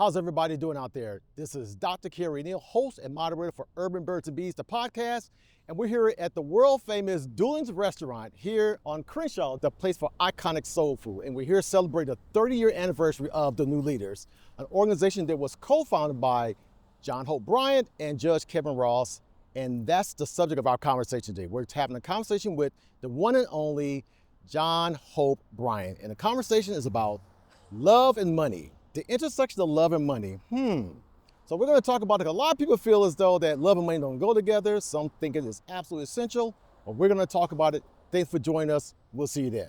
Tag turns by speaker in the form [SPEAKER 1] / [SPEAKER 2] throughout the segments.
[SPEAKER 1] How's everybody doing out there? This is Dr. Kerry Neal, host and moderator for Urban Birds and Bees, the podcast. And we're here at the world famous Doolin's restaurant here on Crenshaw, the place for iconic soul food. And we're here to celebrate the 30-year anniversary of the New Leaders, an organization that was co-founded by John Hope Bryant and Judge Kevin Ross. And that's the subject of our conversation today. We're having a conversation with the one and only John Hope Bryant. And the conversation is about love and money. The intersection of love and money. So we're going to talk about it. A lot of people feel as though that love and money don't go together. Some think it is absolutely essential. But we're going to talk about it. Thanks for joining us. We'll see you then.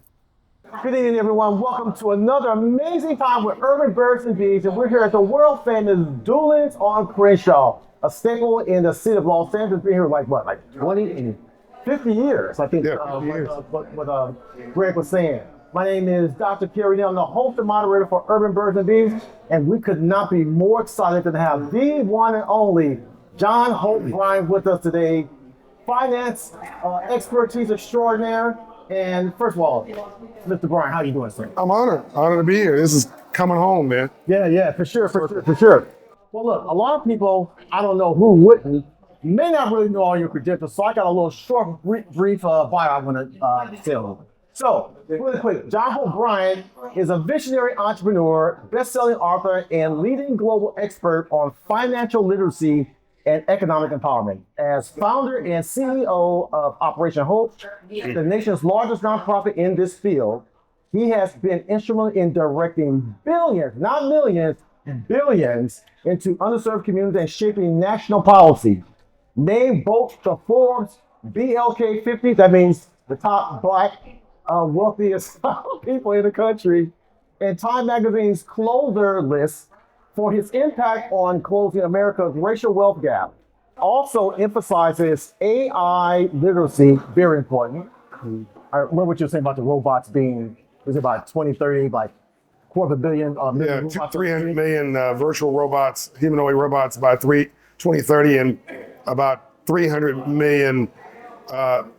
[SPEAKER 1] Good evening, everyone. Welcome to another amazing time with Urban Birds and Bees. And we're here at the world famous Doolin's on Crenshaw, a staple in the city of Los Angeles. Been here like 20 and 50 years, I think. What Greg was saying. My name is Dr. Kerry Neal. I'm the host and moderator for Urban Birds and Bees, and we could not be more excited than to have the one and only John Hope Bryant with us today. Finance expertise extraordinaire. And first of all, Mr. Bryant, how are you doing, sir?
[SPEAKER 2] I'm honored to be here. This is coming home, man.
[SPEAKER 1] Yeah, for sure. Well, look, a lot of people, I don't know who wouldn't, may not really know all your credentials, so I got a little short, brief bio I want to tell. So, really quick, John Hope Bryant is a visionary entrepreneur, best-selling author, and leading global expert on financial literacy and economic empowerment. As founder and CEO of Operation Hope, the nation's largest nonprofit in this field, he has been instrumental in directing billions, not millions, billions into underserved communities and shaping national policy. Named both the Forbes BLK 50, that means the top Black wealthiest people in the country, and Time Magazine's closer list for his impact on closing America's racial wealth gap. Also emphasizes AI literacy, very important. I remember what you were saying about the robots being, was it about 2030, like quarter billion?
[SPEAKER 2] 300 million virtual robots, humanoid robots by 2030, and about 300 million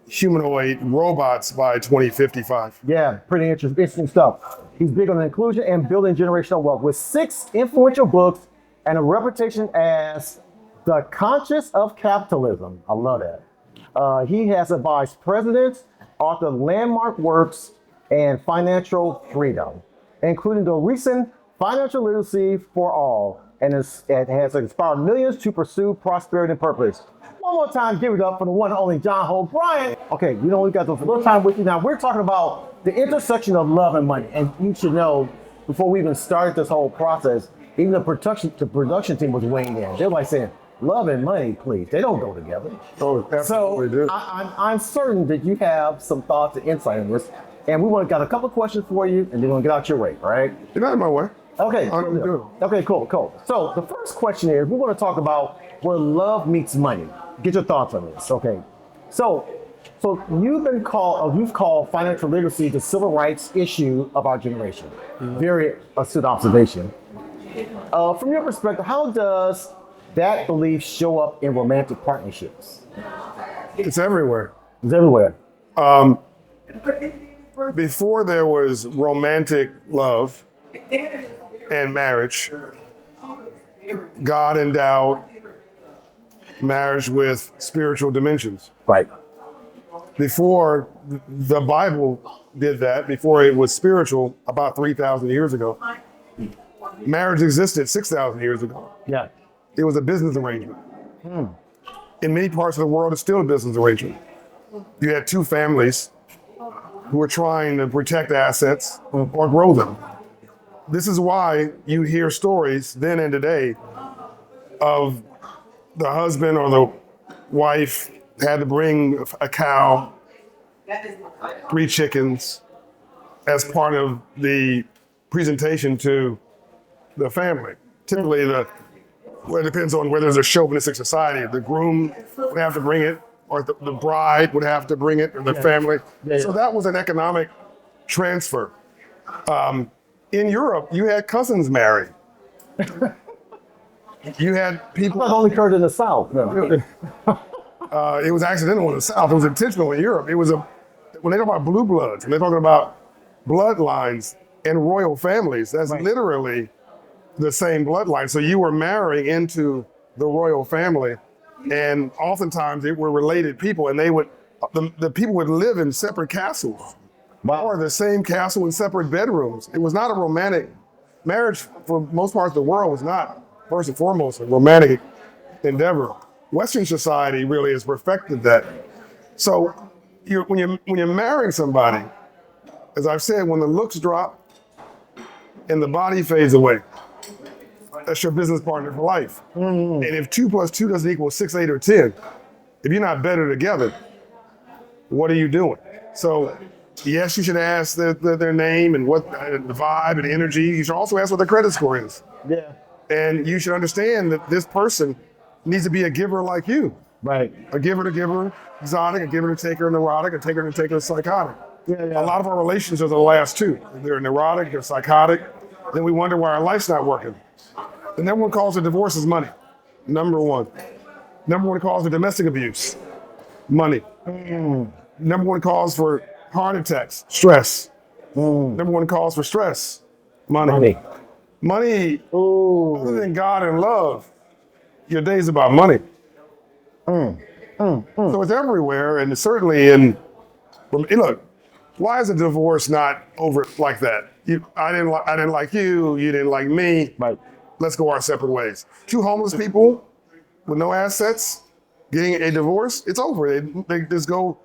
[SPEAKER 2] humanoid robots by 2055.
[SPEAKER 1] Yeah, pretty interesting stuff. He's big on inclusion and building generational wealth with 6 influential books and a reputation as the conscience of capitalism. I love that. He has advised presidents, authored landmark works, and financial freedom, including the recent Financial Literacy for All, and it has inspired millions to pursue prosperity and purpose. One more time, give it up for the one and only John Hope Bryant. Okay, we got a little time with you now. We're talking about the intersection of love and money. And you should know, before we even started this whole process, even the production team was weighing in. They're like saying, love and money, please. They don't go together.
[SPEAKER 2] Oh, absolutely do.
[SPEAKER 1] I'm certain that you have some thoughts and insight on this. And we got a couple of questions for you, and then we're going to get out your way, all right?
[SPEAKER 2] You're not in my way.
[SPEAKER 1] Okay, cool. So the first question is, we want to talk about where love meets money. Get your thoughts on this, okay? So you've called financial literacy the civil rights issue of our generation. Very astute observation. From your perspective, how does that belief show up in romantic partnerships?
[SPEAKER 2] It's everywhere.
[SPEAKER 1] It's everywhere.
[SPEAKER 2] Before there was romantic love and marriage, God endowed marriage with spiritual dimensions.
[SPEAKER 1] Right.
[SPEAKER 2] Before the Bible did that, before it was spiritual, about 3,000 years ago, marriage existed 6,000 years ago.
[SPEAKER 1] Yeah.
[SPEAKER 2] It was a business arrangement. In many parts of the world, it's still a business arrangement. You had 2 families who were trying to protect assets or grow them. This is why you hear stories then and today of the husband or the wife had to bring a cow, 3 chickens as part of the presentation to the family. Typically, it depends on whether there's a chauvinistic society. The groom would have to bring it, or the bride would have to bring it, or the family. So that was an economic transfer. In Europe, you had cousins marry. You had people.
[SPEAKER 1] That only occurred in the South. No.
[SPEAKER 2] It was accidental in the South. It was intentional in Europe. When they talk about blue bloods, and they're talking about bloodlines and royal families, that's literally the same bloodline. So you were marrying into the royal family, and oftentimes they were related people, and the people would live in separate castles, or the same castle in separate bedrooms. It was not a romantic marriage. For most parts of the world, was not first and foremost a romantic endeavor. Western society really has perfected that. So when you're marrying somebody, as I've said, when the looks drop and the body fades away, that's your business partner for life. And if 2 + 2 doesn't equal 6, 8, or 10, if you're not better together, what are you doing? So yes, you should ask their name and what the vibe and energy. You should also ask what their credit score is.
[SPEAKER 1] Yeah.
[SPEAKER 2] And you should understand that this person needs to be a giver like you.
[SPEAKER 1] Right.
[SPEAKER 2] A giver to giver, exotic, a giver to taker, neurotic, a taker to taker, psychotic.
[SPEAKER 1] Yeah.
[SPEAKER 2] A lot of our relations are the last two. They're neurotic, they're psychotic. Then we wonder why our life's not working. The number one cause of divorce is money. Number one. Number one cause of domestic abuse, money. Number one cause for heart attacks, stress. Number one cause for stress, money. Money, other than God and love, your day's about money. So it's everywhere, and it's certainly look, why is a divorce not over like that? I didn't like you, you didn't like me.
[SPEAKER 1] Right.
[SPEAKER 2] Let's go our separate ways. Two homeless people with no assets getting a divorce, it's over. They just go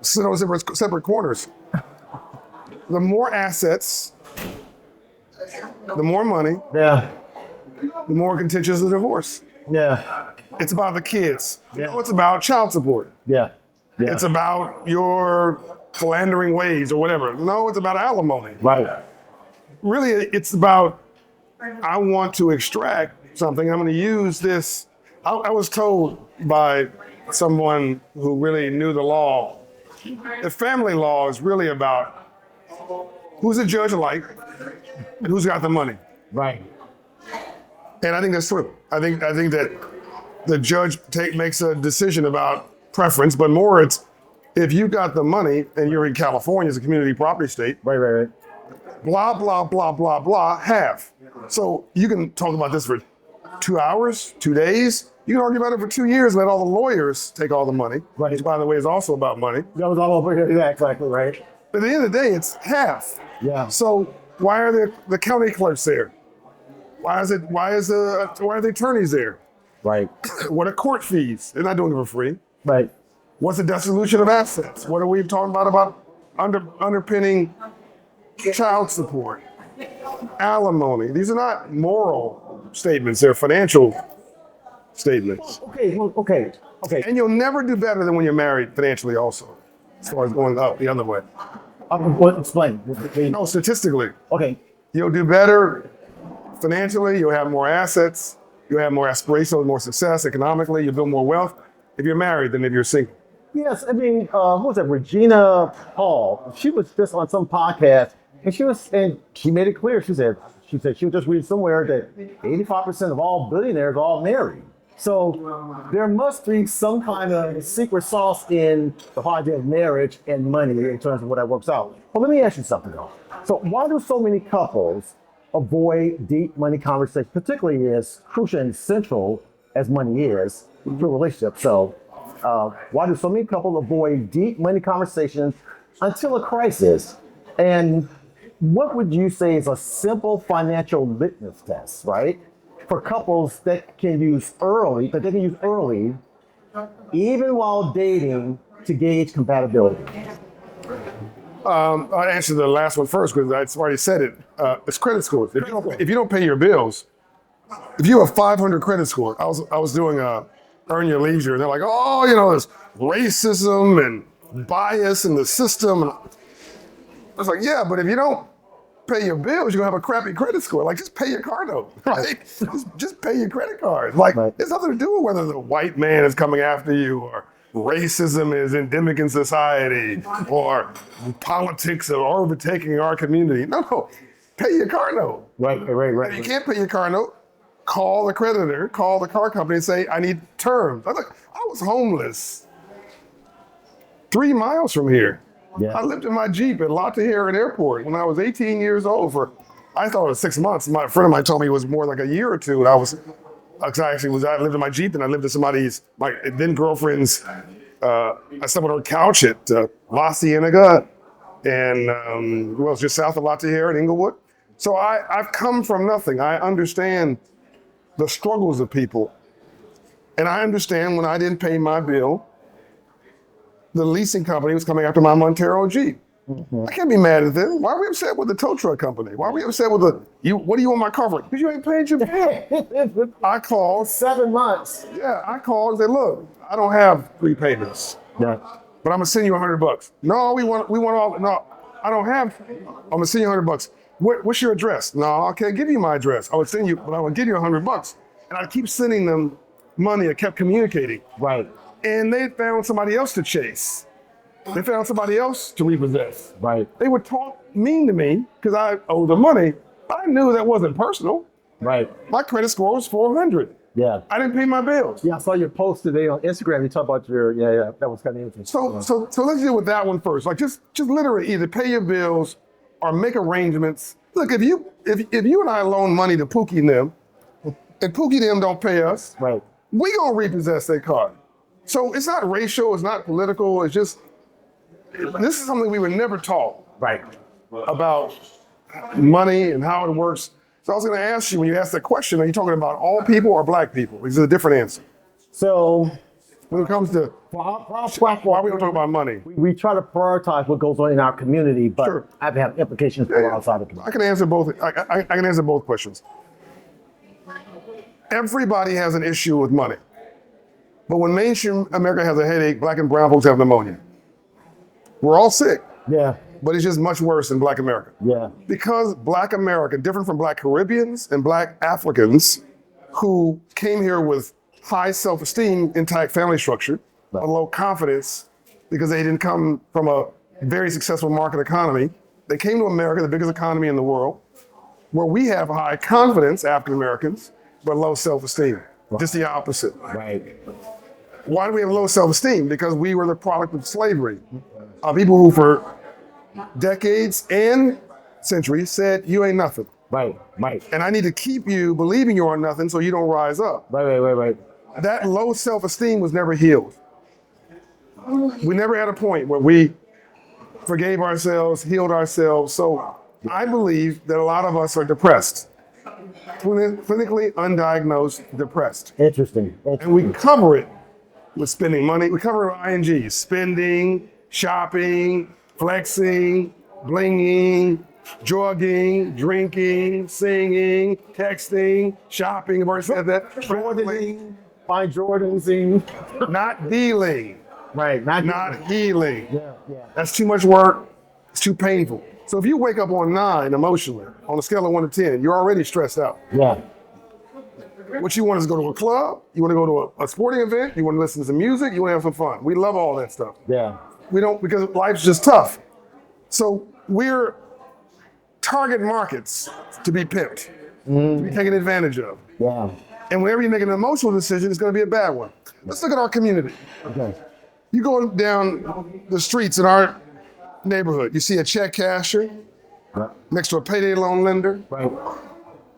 [SPEAKER 2] sit on separate corners. The more assets, the more money,
[SPEAKER 1] Yeah.
[SPEAKER 2] the more contentious the divorce.
[SPEAKER 1] Yeah.
[SPEAKER 2] It's about the kids.
[SPEAKER 1] Yeah.
[SPEAKER 2] It's about child support.
[SPEAKER 1] Yeah. Yeah.
[SPEAKER 2] It's about your philandering ways or whatever. No, it's about alimony.
[SPEAKER 1] Right.
[SPEAKER 2] Really, it's about, I want to extract something. I'm going to use this. I was told by someone who really knew the law, the family law is really about who's the judge like and who's got the money.
[SPEAKER 1] Right.
[SPEAKER 2] And I think that's true. I think that the judge makes a decision about preference, but more it's if you got the money and you're in California, it's a community property state.
[SPEAKER 1] Right.
[SPEAKER 2] Blah, blah, blah, blah, blah, half. So you can talk about this for 2 hours, 2 days. You can argue about it for 2 years and let all the lawyers take all the money,
[SPEAKER 1] Right.
[SPEAKER 2] which, by the way, is also about money.
[SPEAKER 1] That was all over here. Yeah, exactly, right?
[SPEAKER 2] But at the end of the day, it's half.
[SPEAKER 1] Yeah.
[SPEAKER 2] So why are the county clerks there? Why are the attorneys there?
[SPEAKER 1] Right.
[SPEAKER 2] What are court fees? They're not doing it for free.
[SPEAKER 1] Right.
[SPEAKER 2] What's the dissolution of assets? What are we talking about underpinning child support, alimony? These are not moral statements, they're financial statements.
[SPEAKER 1] Okay.
[SPEAKER 2] And you'll never do better than when you're married financially also, as far as going up the other way.
[SPEAKER 1] Explain.
[SPEAKER 2] No, statistically,
[SPEAKER 1] Okay.
[SPEAKER 2] you'll do better financially, you'll have more assets, you'll have more aspirations, more success economically, you'll build more wealth if you're married than if you're single.
[SPEAKER 1] Yes, I mean, who was that? Regina Hall. She was just on some podcast, and she made it clear. She said she was just reading somewhere that 85% of all billionaires are all married. So there must be some kind of secret sauce in the idea of marriage and money in terms of what that works out. But let me ask you something though. So why do so many couples avoid deep money conversations, particularly as crucial and central as money is to a relationship? So why do so many couples avoid deep money conversations until a crisis? And what would you say is a simple financial litmus test, right, for couples that they can use early, even while dating, to gauge compatibility?
[SPEAKER 2] I'll answer the last one first because I already said it. It's credit scores. If you don't pay your bills, if you have 500 credit score, I was doing Earn Your Leisure, and they're like, oh, there's racism and bias in the system. And I was like, yeah, but if you don't pay your bills, you're gonna have a crappy credit score. Like, just pay your car note, right? just pay your credit card. Like, It's nothing to do with whether the white man is coming after you or racism is endemic in society or politics are overtaking our community. No, pay your car note.
[SPEAKER 1] Right.
[SPEAKER 2] If you can't pay your car note, call the creditor, call the car company and say, I need terms. I was homeless 3 miles from here.
[SPEAKER 1] Yeah.
[SPEAKER 2] I lived in my Jeep at La Tejera Airport when I was 18 years old for I thought it was 6 months. My friend of mine told me it was more like a year or two. And I lived in my Jeep and I lived in my then girlfriend's, I slept on her couch at La Cienega and just south of La Tierra in Inglewood. So I've come from nothing. I understand the struggles of people. And I understand when I didn't pay my bill, the leasing company was coming after my Montero Jeep. I can't be mad at them. Why are we upset with the tow truck company? Why are we upset with what do you want my car for? Because you ain't paid your bill. I called.
[SPEAKER 1] 7 months.
[SPEAKER 2] Yeah, I called and said, look, I don't have 3 payments.
[SPEAKER 1] Yeah.
[SPEAKER 2] But I'm gonna send you $100. No, we want all, no, I don't have, I'm gonna send you $100. What's your address? No, I can't give you my address. I would send you, but I would give you $100. And I keep sending them money. I kept communicating.
[SPEAKER 1] Right.
[SPEAKER 2] And they found somebody else to chase. They found somebody else to repossess.
[SPEAKER 1] Right.
[SPEAKER 2] They would talk mean to me because I owe the money. I knew that wasn't personal.
[SPEAKER 1] Right.
[SPEAKER 2] My credit score was 400.
[SPEAKER 1] Yeah.
[SPEAKER 2] I didn't pay my bills.
[SPEAKER 1] Yeah, I saw your post today on Instagram. You talk about that was kind of interesting.
[SPEAKER 2] So let's deal with that one first. Like just literally either pay your bills or make arrangements. Look, if you and I loan money to Pookie and them, and Pookie and them don't pay us,
[SPEAKER 1] Right.
[SPEAKER 2] we gonna repossess their car. So it's not racial, it's not political, it's just, this is something we were never taught.
[SPEAKER 1] Right.
[SPEAKER 2] About money and how it works. So I was gonna ask you, when you asked that question, are you talking about all people or black people? Is it a different answer?
[SPEAKER 1] So
[SPEAKER 2] When it comes to,
[SPEAKER 1] for our platform,
[SPEAKER 2] why we don't talk about money?
[SPEAKER 1] we try to prioritize what goes on in our community, but
[SPEAKER 2] Sure.
[SPEAKER 1] I have implications for outside the community.
[SPEAKER 2] I can answer both, I can answer both questions. Everybody has an issue with money. But when mainstream America has a headache, black and brown folks have pneumonia. We're all sick,
[SPEAKER 1] Yeah.
[SPEAKER 2] but it's just much worse in black America.
[SPEAKER 1] Yeah.
[SPEAKER 2] Because black America, different from black Caribbeans and black Africans who came here with high self-esteem, intact family structure, a low confidence because they didn't come from a very successful market economy. They came to America, the biggest economy in the world, where we have high confidence, African Americans, but low self-esteem. Just the opposite.
[SPEAKER 1] Right.
[SPEAKER 2] Why do we have low self-esteem? Because we were the product of slavery. People who for decades and centuries said, you ain't nothing.
[SPEAKER 1] Right. Right.
[SPEAKER 2] And I need to keep you believing you are nothing so you don't rise up.
[SPEAKER 1] Right.
[SPEAKER 2] That low self-esteem was never healed. We never had a point where we forgave ourselves, healed ourselves. So I believe that a lot of us are depressed. Clinically undiagnosed depressed.
[SPEAKER 1] Interesting.
[SPEAKER 2] And we cover it with spending money. We cover it with ING, spending, shopping, flexing, blinging, drugging, drinking, singing, texting, shopping. I've already said that.
[SPEAKER 1] Jordaning, find Jordaning.
[SPEAKER 2] Not dealing,
[SPEAKER 1] Right.
[SPEAKER 2] not healing.
[SPEAKER 1] Yeah.
[SPEAKER 2] That's too much work. It's too painful. So if you wake up on 9 emotionally, on a scale of 1 to 10, you're already stressed out.
[SPEAKER 1] Yeah.
[SPEAKER 2] What you want is to go to a club, you want to go to a sporting event, you want to listen to some music, you want to have some fun. We love all that stuff.
[SPEAKER 1] Yeah.
[SPEAKER 2] We don't, because life's just tough. So we're target markets to be pimped, to be taken advantage of.
[SPEAKER 1] Yeah.
[SPEAKER 2] And whenever you make an emotional decision, it's going to be a bad one. Let's look at our community.
[SPEAKER 1] Okay.
[SPEAKER 2] You go down the streets in our neighborhood, you see a check casher
[SPEAKER 1] Right.
[SPEAKER 2] next to a payday loan lender,
[SPEAKER 1] Right.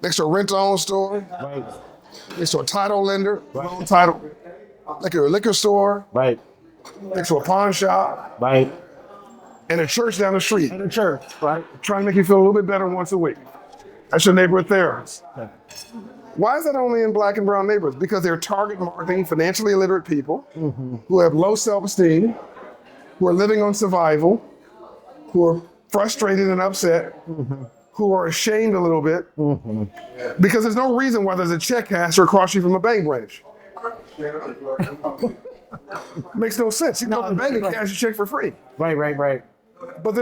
[SPEAKER 2] next to a rent-to-own store,
[SPEAKER 1] Right.
[SPEAKER 2] next to a title lender, loan title, like a liquor store,
[SPEAKER 1] Right.
[SPEAKER 2] next to a pawn shop,
[SPEAKER 1] Right.
[SPEAKER 2] and a church down the street,
[SPEAKER 1] And the church. Right.
[SPEAKER 2] trying to make you feel a little bit better once a week. That's your neighborhood therapist.
[SPEAKER 1] Okay.
[SPEAKER 2] Why is that only in black and brown neighborhoods? Because they're target marketing financially illiterate people who have low self-esteem, who are living on survival, who are frustrated and upset, who are ashamed a little bit, because there's no reason why there's a check casher across you from a bank branch. Makes no sense. You can go to the bank and cash your check for free.
[SPEAKER 1] Right.
[SPEAKER 2] But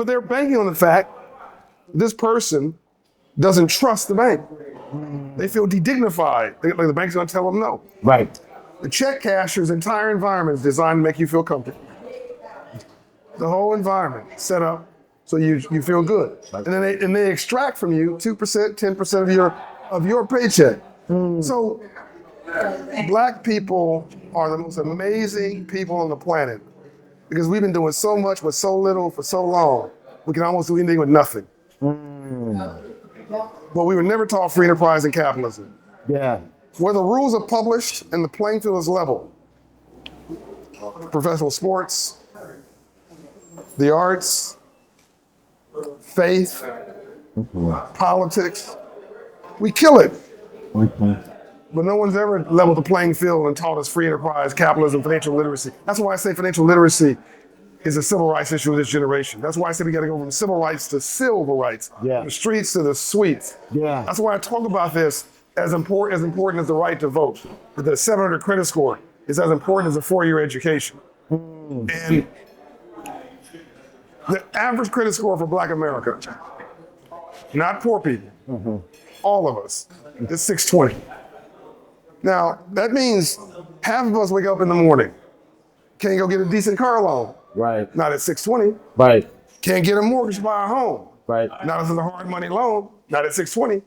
[SPEAKER 2] they're banking on the fact this person doesn't trust the bank. They feel de-dignified. Like the bank's gonna tell them no.
[SPEAKER 1] Right.
[SPEAKER 2] The check cashier's entire environment is designed to make you feel comfortable. The whole environment set up so you feel good. And then they extract from you 2%, 10% of your paycheck. So black people are the most amazing people on the planet because we've been doing so much with so little for so long. We can almost do anything with nothing. But we were never taught free enterprise and capitalism.
[SPEAKER 1] Yeah.
[SPEAKER 2] Where the rules are published and the playing field is level. Professional sports, the arts, faith, politics, we kill it. But no one's ever leveled the playing field and taught us free enterprise, capitalism, financial literacy. That's why I say financial literacy is a civil rights issue of this generation. That's why I say we got to go from civil rights to civil rights,
[SPEAKER 1] Yeah.
[SPEAKER 2] the streets to the suites.
[SPEAKER 1] Yeah.
[SPEAKER 2] That's why I talk about this as important as the right to vote. The 700 credit score is as important as a 4-year education. And the average credit score for Black America, not poor people, all of us, is 620. Now, that means half of us wake up in the morning, can't go get a decent car loan,
[SPEAKER 1] Right.
[SPEAKER 2] not at 620.
[SPEAKER 1] Right.
[SPEAKER 2] Can't get a mortgage to buy a home,
[SPEAKER 1] Right.
[SPEAKER 2] not as a hard money loan, not at 620.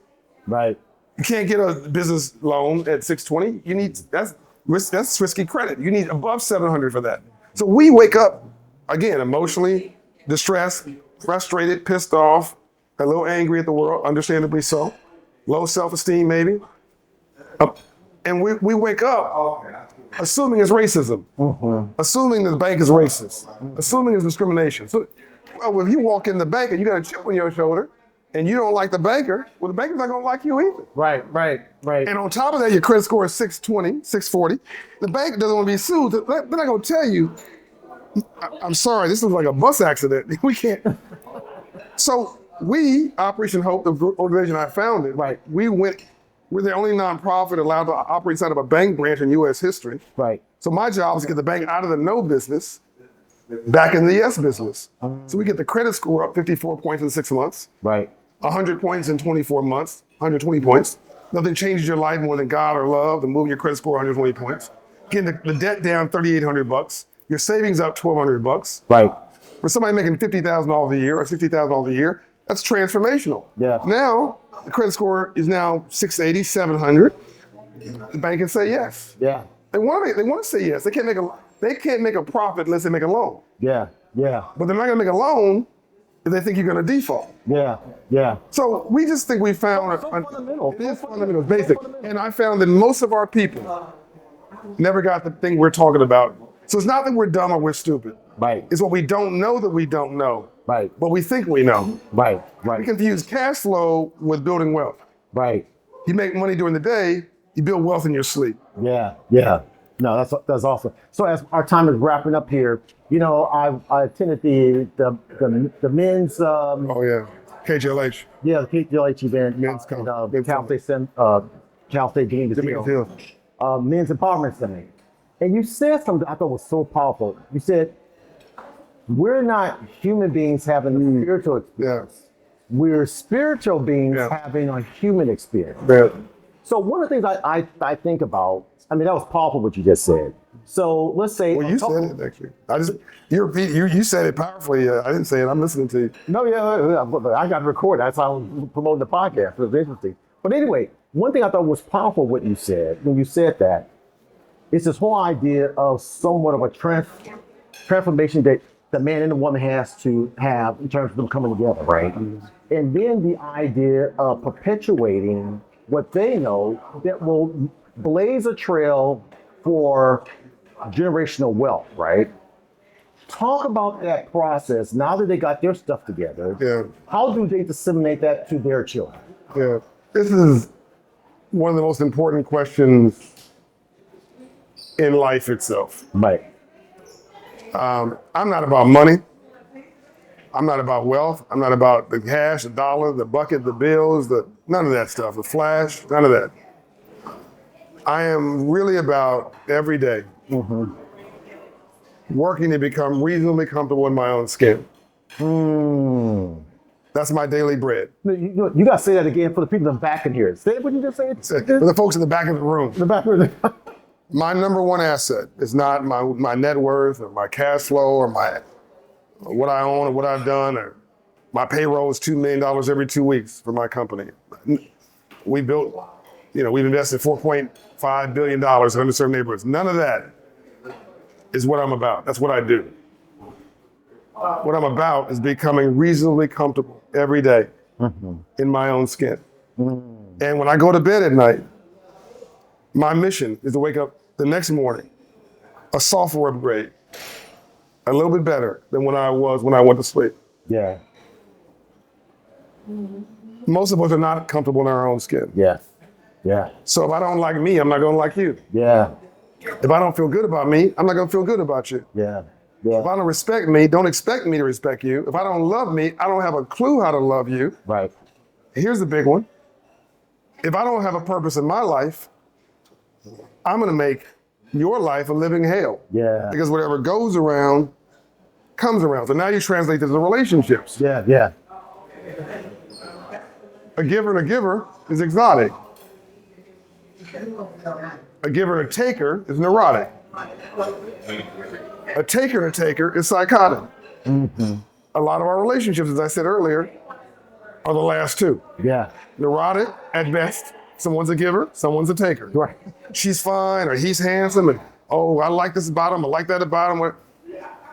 [SPEAKER 1] Right.
[SPEAKER 2] You can't get a business loan at 620. You need, that's risky credit. You need above 700 for that. So we wake up, again, emotionally distressed, frustrated, pissed off, a little angry at the world, understandably so, low self-esteem maybe. And we wake up assuming it's racism, assuming the bank is racist, assuming it's discrimination. So, well, if you walk in the bank and you got a chip on your shoulder and you don't like the banker, well, the banker's not gonna like you either.
[SPEAKER 1] Right.
[SPEAKER 2] And on top of that, your credit score is 620, 640. The bank doesn't want to be sued. They're not gonna tell you, I'm sorry, this is like a bus accident. We can't. So we, Operation Hope, the organization I founded,
[SPEAKER 1] Right.
[SPEAKER 2] we're the only nonprofit allowed to operate inside of a bank branch in U.S. history.
[SPEAKER 1] Right.
[SPEAKER 2] So my job is to get the bank out of the no business, back in the yes business. So we get the credit score up 54 points in 6 months,
[SPEAKER 1] Right.
[SPEAKER 2] 100 points in 24 months, 120 points. Nothing changes your life more than God or love than moving your credit score 120 points. Getting the debt down $3,800, your savings up $1,200.
[SPEAKER 1] Right.
[SPEAKER 2] For somebody making $50,000 a year or $60,000 a year, that's transformational.
[SPEAKER 1] Yeah.
[SPEAKER 2] Now, the credit score is now 680, 700. The bank can say yes.
[SPEAKER 1] Yeah.
[SPEAKER 2] They want to say yes. They can't make a profit unless they make a loan.
[SPEAKER 1] Yeah. Yeah.
[SPEAKER 2] But they're not going to make a loan if they think you're going to default.
[SPEAKER 1] Yeah. Yeah.
[SPEAKER 2] So we just think we found
[SPEAKER 1] fundamental.
[SPEAKER 2] It is fundamental, it's basic. And I found that most of our people never got the thing we're talking about. So it's not that we're dumb or we're stupid.
[SPEAKER 1] Right.
[SPEAKER 2] It's what we don't know that we don't know.
[SPEAKER 1] Right.
[SPEAKER 2] But we think we know.
[SPEAKER 1] Right.
[SPEAKER 2] We
[SPEAKER 1] Right.
[SPEAKER 2] confuse cash flow with building wealth.
[SPEAKER 1] Right.
[SPEAKER 2] You make money during the day, you build wealth in your sleep.
[SPEAKER 1] Yeah. Yeah. No, that's awesome. So as our time is wrapping up here, you know, I attended the men's
[SPEAKER 2] Oh yeah, KJLH.
[SPEAKER 1] the KTLH event
[SPEAKER 2] Men's
[SPEAKER 1] in
[SPEAKER 2] conference.
[SPEAKER 1] Cal State Dominguez Hill. Men's Empowerment Center. And you said something I thought was so powerful. You said, we're not human beings having a spiritual experience.
[SPEAKER 2] Yeah.
[SPEAKER 1] We're spiritual beings
[SPEAKER 2] Yeah.
[SPEAKER 1] having a human experience.
[SPEAKER 2] Yeah.
[SPEAKER 1] So one of the things I think about, I mean, that was powerful what you just said. So let's say.
[SPEAKER 2] Well, you said it actually. You said it powerfully. I didn't say it. I'm listening to you.
[SPEAKER 1] No, yeah, I got to record. That's how I'm promoting the podcast. It was interesting. But anyway, one thing I thought was powerful what you said, when you said that, is this whole idea of somewhat of a transformation that the man and the woman has to have in terms of them coming together, right? And then the idea of perpetuating what they know that will blaze a trail for generational wealth, right? Talk about that process now that they got their stuff together.
[SPEAKER 2] Yeah.
[SPEAKER 1] How do they disseminate that to their children?
[SPEAKER 2] Yeah. This is one of the most important questions in life itself.
[SPEAKER 1] Right.
[SPEAKER 2] I'm not about money. I'm not about wealth. I'm not about the cash, the dollar, the bucket, the bills, none of that stuff, the flash, none of that. I am really about every day working to become reasonably comfortable in my own skin. That's my daily bread.
[SPEAKER 1] You got to say that again for the people in the back in here. Say what you just said.
[SPEAKER 2] For the folks in the back of the room.
[SPEAKER 1] The back of the
[SPEAKER 2] My number one asset is not my net worth or my cash flow or what I own or what I've done, or my payroll is $2 million every 2 weeks for my company. We've invested $4.5 billion in underserved neighborhoods. None of that is what I'm about. That's what I do. What I'm about is becoming reasonably comfortable every day in my own skin. And when I go to bed at night, my mission is to wake up the next morning a software upgrade, a little bit better than when I was when I went to sleep.
[SPEAKER 1] Yeah.
[SPEAKER 2] Most of us are not comfortable in our own skin.
[SPEAKER 1] Yeah. Yeah.
[SPEAKER 2] So if I don't like me, I'm not gonna like you.
[SPEAKER 1] Yeah.
[SPEAKER 2] If I don't feel good about me, I'm not gonna feel good about you.
[SPEAKER 1] Yeah.
[SPEAKER 2] If
[SPEAKER 1] Yeah.
[SPEAKER 2] I don't respect me, don't expect me to respect you. If I don't love me, I don't have a clue how to love you.
[SPEAKER 1] Right.
[SPEAKER 2] Here's the big one. If I don't have a purpose in my life, I'm gonna make your life a living hell.
[SPEAKER 1] Yeah.
[SPEAKER 2] Because whatever goes around, comes around. So now you translate this to relationships.
[SPEAKER 1] Yeah. Yeah.
[SPEAKER 2] A giver and a giver is exotic. A giver and a taker is neurotic. A taker and a taker is psychotic. A lot of our relationships, as I said earlier, are the last two.
[SPEAKER 1] Yeah.
[SPEAKER 2] Neurotic at best. Someone's a giver, someone's a taker.
[SPEAKER 1] Right.
[SPEAKER 2] She's fine, or he's handsome, and oh, I like this about him, I like that about him.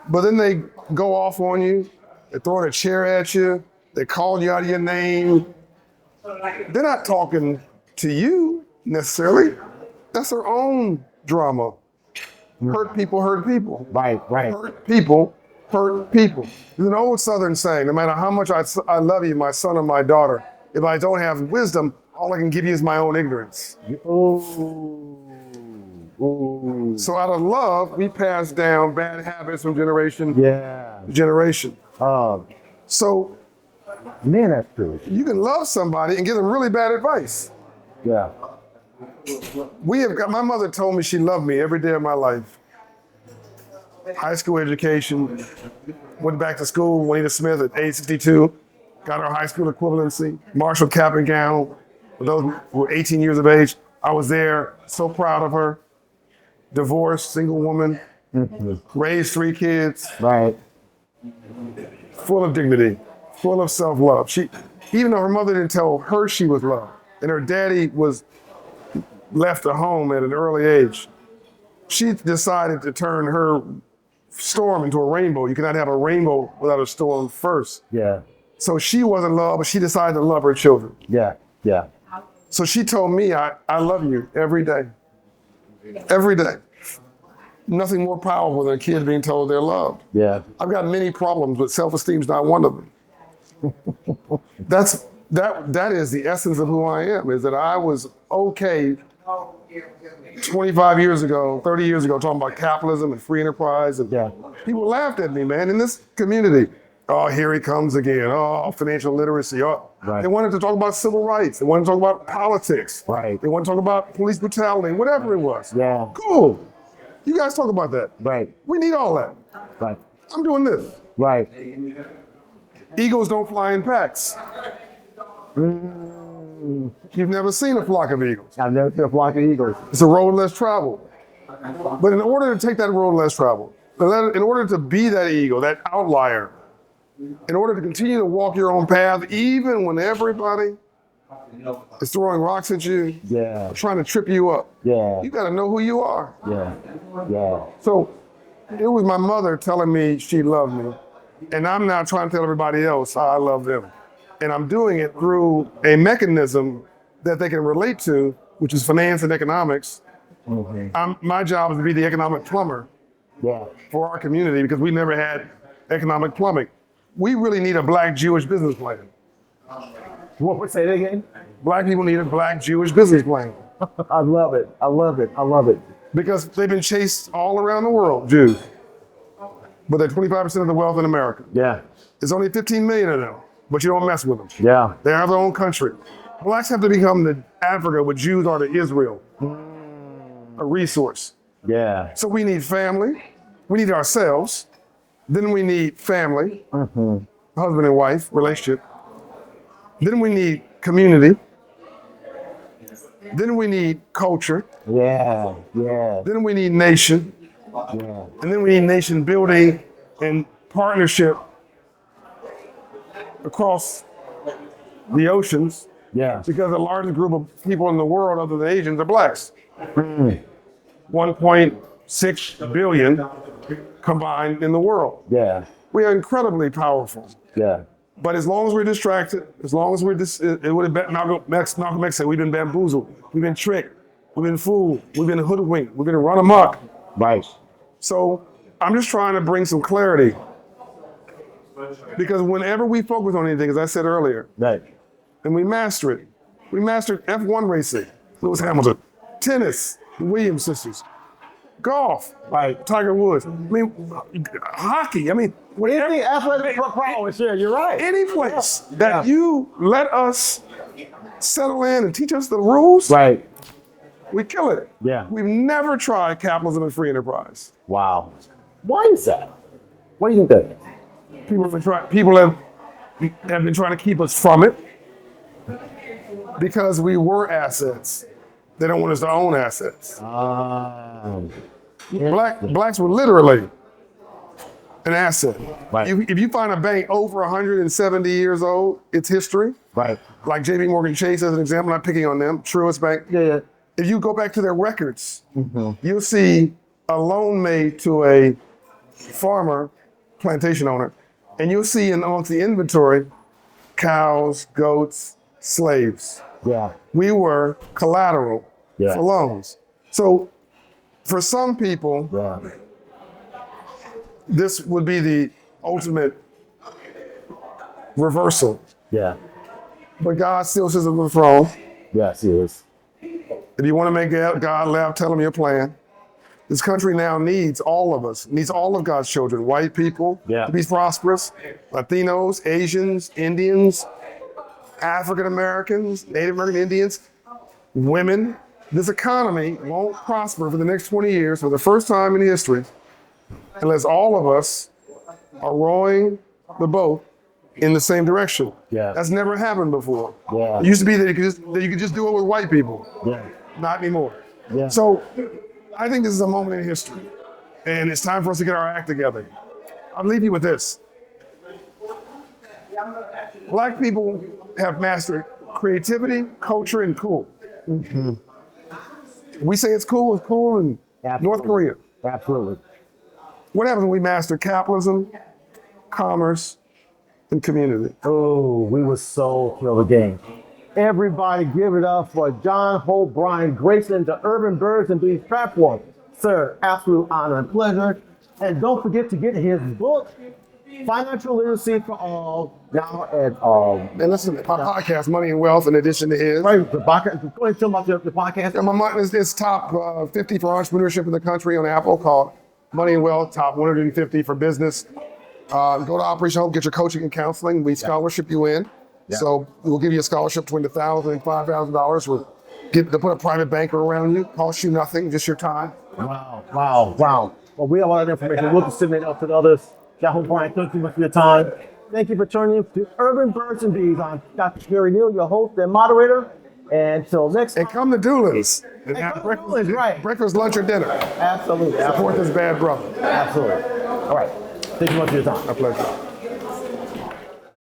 [SPEAKER 2] But then they go off on you, they're throwing a chair at you, they call you out of your name. They're not talking to you necessarily. That's their own drama. Hurt people hurt people.
[SPEAKER 1] Right. Right.
[SPEAKER 2] Hurt people hurt people. There's an old Southern saying, no matter how much I love you, my son or my daughter, if I don't have wisdom, all I can give you is my own ignorance.
[SPEAKER 1] Ooh. Ooh.
[SPEAKER 2] So out of love, we pass down bad habits from generation
[SPEAKER 1] Yeah.
[SPEAKER 2] to generation.
[SPEAKER 1] Oh,
[SPEAKER 2] So
[SPEAKER 1] man, that's true.
[SPEAKER 2] you can love somebody and give them really bad advice.
[SPEAKER 1] Yeah.
[SPEAKER 2] My mother told me she loved me every day of my life. High school education, went back to school, Juanita Smith at age 62, got her high school equivalency, Marshall cap and gown. For those who were 18 years of age, I was there, so proud of her. Divorced, single woman, raised 3 kids,
[SPEAKER 1] Right.
[SPEAKER 2] full of dignity, full of self-love. Even though her mother didn't tell her she was loved, and her daddy was left at home at an early age, she decided to turn her storm into a rainbow. You cannot have a rainbow without a storm first.
[SPEAKER 1] Yeah.
[SPEAKER 2] So she wasn't loved, but she decided to love her children.
[SPEAKER 1] Yeah. Yeah.
[SPEAKER 2] So she told me, I love you every day. Every day. Nothing more powerful than a kid being told they're loved.
[SPEAKER 1] Yeah.
[SPEAKER 2] I've got many problems, but self-esteem is not one of them. That is the essence of who I am, is that I was okay 25 years ago, 30 years ago, talking about capitalism and free enterprise. And
[SPEAKER 1] Yeah.
[SPEAKER 2] people laughed at me, man, in this community. Oh, here he comes again. Oh, financial literacy. Oh.
[SPEAKER 1] Right.
[SPEAKER 2] They wanted to talk about civil rights. They wanted to talk about politics.
[SPEAKER 1] Right.
[SPEAKER 2] They wanted to talk about police brutality, whatever it was.
[SPEAKER 1] Yeah.
[SPEAKER 2] Cool. You guys talk about that.
[SPEAKER 1] Right.
[SPEAKER 2] We need all that.
[SPEAKER 1] Right.
[SPEAKER 2] I'm doing this.
[SPEAKER 1] Right.
[SPEAKER 2] Eagles don't fly in packs. You've never seen a flock of eagles.
[SPEAKER 1] I've never seen a flock of eagles.
[SPEAKER 2] It's a road less traveled. But in order to take that road less traveled, in order to be that eagle, that outlier, in order to continue to walk your own path, even when everybody is throwing rocks at you,
[SPEAKER 1] Yeah.
[SPEAKER 2] trying to trip you up,
[SPEAKER 1] Yeah.
[SPEAKER 2] you got to know who you are.
[SPEAKER 1] Yeah. Yeah.
[SPEAKER 2] So it was my mother telling me she loved me, and I'm now trying to tell everybody else how I love them. And I'm doing it through a mechanism that they can relate to, which is finance and economics. My job is to be the economic plumber
[SPEAKER 1] Yeah.
[SPEAKER 2] for our community because we never had economic plumbing. We really need a Black Jewish business plan.
[SPEAKER 1] What? Say that again?
[SPEAKER 2] Black people need a Black Jewish business plan
[SPEAKER 1] I love it. I love it. I love it.
[SPEAKER 2] because they've been chased all around the world, Jews. But they're 25% of the wealth in America.
[SPEAKER 1] Yeah.
[SPEAKER 2] There's only 15 million of them, but you don't mess with them.
[SPEAKER 1] Yeah.
[SPEAKER 2] They have their own country. Blacks have to become the Africa what Jews are to Israel, a resource.
[SPEAKER 1] Yeah.
[SPEAKER 2] So we need family, we need ourselves, then we need family, husband and wife relationship, then we need community, then we need culture,
[SPEAKER 1] Yeah. Yeah.
[SPEAKER 2] then we need nation,
[SPEAKER 1] Yeah.
[SPEAKER 2] and then we need nation building and partnership across the oceans.
[SPEAKER 1] Yeah.
[SPEAKER 2] Because the largest group of people in the world other than Asians are blacks. 1.6 billion combined in the world.
[SPEAKER 1] Yeah.
[SPEAKER 2] We are incredibly powerful.
[SPEAKER 1] Yeah.
[SPEAKER 2] But as long as we're distracted, as long as we're it would have been Malcolm X said, we've been bamboozled, we've been tricked, we've been fooled, we've been hoodwinked, we've been run amok.
[SPEAKER 3] Right.
[SPEAKER 2] So I'm just trying to bring some clarity. Because whenever we focus on anything, as I said earlier,
[SPEAKER 3] Right.
[SPEAKER 2] and we master it, we mastered F1 racing, Lewis Hamilton, tennis, the Williams sisters, golf,
[SPEAKER 3] Right.
[SPEAKER 2] Tiger Woods. I mean, hockey. I mean,
[SPEAKER 1] Anything athletic prowess, yeah, you're right.
[SPEAKER 2] any place that you let us settle in and teach us the rules,
[SPEAKER 3] Right.
[SPEAKER 2] we kill it.
[SPEAKER 3] Yeah.
[SPEAKER 2] We've never tried capitalism and free enterprise.
[SPEAKER 3] Wow. Why is that? What do you think that is?
[SPEAKER 2] People have been trying to keep us from it because we were assets. They don't want us to own assets. Blacks were literally an asset.
[SPEAKER 3] Right.
[SPEAKER 2] If you find a bank over 170 years old, it's history.
[SPEAKER 3] Right.
[SPEAKER 2] Like JP Morgan Chase as an example, not picking on them, Truist Bank.
[SPEAKER 3] Yeah.
[SPEAKER 2] If you go back to their records, you'll see a loan made to a farmer, plantation owner, and you'll see amongst the inventory, cows, goats, slaves.
[SPEAKER 3] Yeah.
[SPEAKER 2] We were collateral
[SPEAKER 3] Yeah.
[SPEAKER 2] for loans. So for some people,
[SPEAKER 3] Yeah.
[SPEAKER 2] this would be the ultimate reversal.
[SPEAKER 3] Yeah.
[SPEAKER 2] But God still sits on the throne.
[SPEAKER 3] Yes, he is.
[SPEAKER 2] If you want to make God laugh, tell him your plan. This country now needs all of us, needs all of God's children, white people to be prosperous, Latinos, Asians, Indians, African Americans, Native American Indians, women. This economy won't prosper for the next 20 years for the first time in history unless all of us are rowing the boat in the same direction.
[SPEAKER 3] Yeah.
[SPEAKER 2] That's never happened before.
[SPEAKER 3] Yeah.
[SPEAKER 2] It used to be that you could just do it with white people.
[SPEAKER 3] Yeah.
[SPEAKER 2] Not anymore.
[SPEAKER 3] Yeah.
[SPEAKER 2] So I think this is a moment in history, and it's time for us to get our act together. I'll leave you with this. Black people have mastered creativity, culture, and cool. We say it's cool in North Korea.
[SPEAKER 3] Absolutely.
[SPEAKER 2] What happens when we master capitalism, commerce, and community?
[SPEAKER 3] Oh, we would so kill the game.
[SPEAKER 1] Everybody give it up for John Hope Bryant, gracing the Urban Birds and Bees platform. Sir, absolute honor and pleasure. And don't forget to get his book, Financial Literacy for All, now at
[SPEAKER 2] And listen to my podcast, Money and Wealth, in addition to his.
[SPEAKER 1] right, the podcast. Go ahead and tell about the podcast.
[SPEAKER 2] And it's top 50 for entrepreneurship in the country on Apple, called Money and Wealth, top 150 for business. Go to Operation Hope, get your coaching and counseling. We scholarship you in.
[SPEAKER 3] Yeah.
[SPEAKER 2] So we'll give you a scholarship between $1,000 and $5,000. We'll get to put a private banker around you. Cost you nothing, just your time.
[SPEAKER 1] Wow. Well, we have a lot of information. We'll disseminate up to the others. John Hope Bryant, thank you much for your time. Thank you for turning in to Urban Birds and Bees. I'm Dr. Kerry Neal, your host and moderator. And until next time.
[SPEAKER 2] And come to Doolin's. And
[SPEAKER 1] And
[SPEAKER 2] have
[SPEAKER 1] come to
[SPEAKER 2] breakfast,
[SPEAKER 1] Doolin's, right.
[SPEAKER 2] breakfast, lunch, or dinner.
[SPEAKER 1] Absolutely.
[SPEAKER 2] Support this bad brother.
[SPEAKER 1] Absolutely. All right. Thank you much for your time.
[SPEAKER 2] My pleasure.